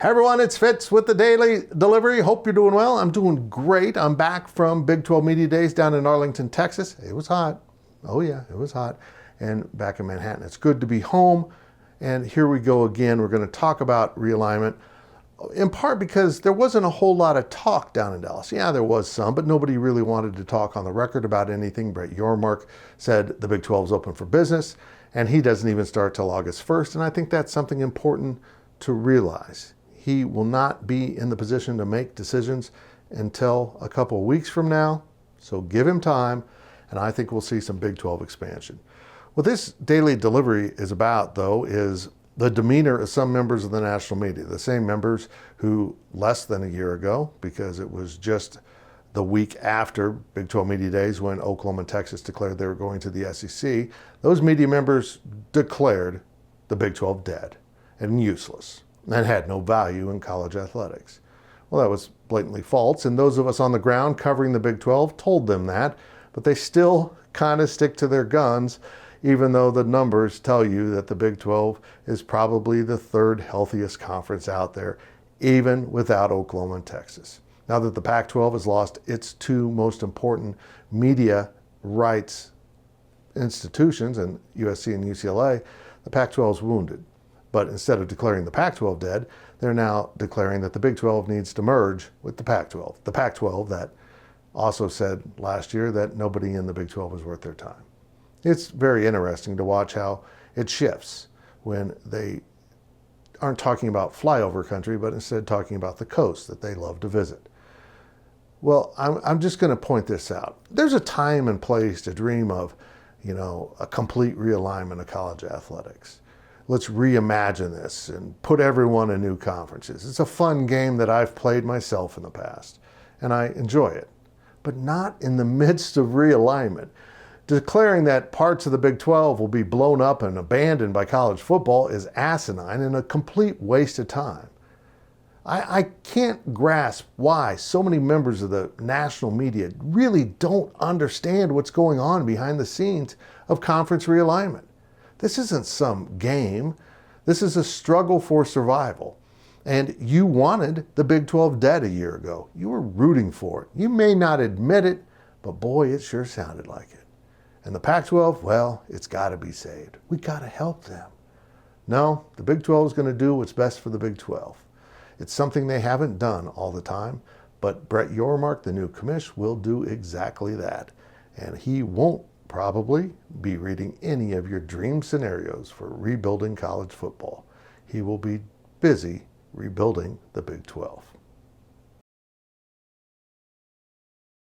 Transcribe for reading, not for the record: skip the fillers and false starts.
Hey everyone, it's Fitz with the Daily Delivery. Hope you're doing well. I'm doing great. I'm back from Big 12 Media Days down in Arlington, Texas. It was hot. Oh yeah, it was hot. And back in Manhattan. It's good to be home. And here we go again. We're going to talk about realignment, in part because there wasn't a whole lot of talk down in Dallas. Yeah, there was some, but nobody really wanted to talk on the record about anything. Brett Yormark said the Big 12 is open for business, and he doesn't even start till August 1st. And I think that's something important to realize. He will not be in the position to make decisions until a couple of weeks from now. So give him time, and I think we'll see some Big 12 expansion. What this daily delivery is about, though, is the demeanor of some members of the national media, the same members who less than a year ago, because it was just the week after Big 12 Media Days when Oklahoma and Texas declared they were going to the SEC, those media members declared the Big 12 dead and useless and had no value in college athletics. Well, that was blatantly false, and those of us on the ground covering the Big 12 told them that, but they still kind of stick to their guns, even though the numbers tell you that the Big 12 is probably the third healthiest conference out there, even without Oklahoma and Texas. Now that the Pac-12 has lost its two most important media rights institutions, and USC and UCLA, the Pac-12 is wounded. But instead of declaring the Pac-12 dead, they're now declaring that the Big 12 needs to merge with the Pac-12. The Pac-12 that also said last year that nobody in the Big 12 was worth their time. It's very interesting to watch how it shifts when they aren't talking about flyover country, but instead talking about the coast that they love to visit. Well, I'm just going to point this out. There's a time and place to dream of, a complete realignment of college athletics. Let's reimagine this and put everyone in new conferences. It's a fun game that I've played myself in the past, and I enjoy it, but not in the midst of realignment. Declaring that parts of the Big 12 will be blown up and abandoned by college football is asinine and a complete waste of time. I can't grasp why so many members of the national media really don't understand what's going on behind the scenes of conference realignment. This isn't some game. This is a struggle for survival. And you wanted the Big 12 dead a year ago. You were rooting for it. You may not admit it, but boy, it sure sounded like it. And the Pac-12, well, it's got to be saved. We got to help them. No, the Big 12 is going to do what's best for the Big 12. It's something they haven't done all the time, but Brett Yormark, the new commish, will do exactly that. And he won't probably be reading any of your dream scenarios for rebuilding college football. He will be busy rebuilding the Big 12.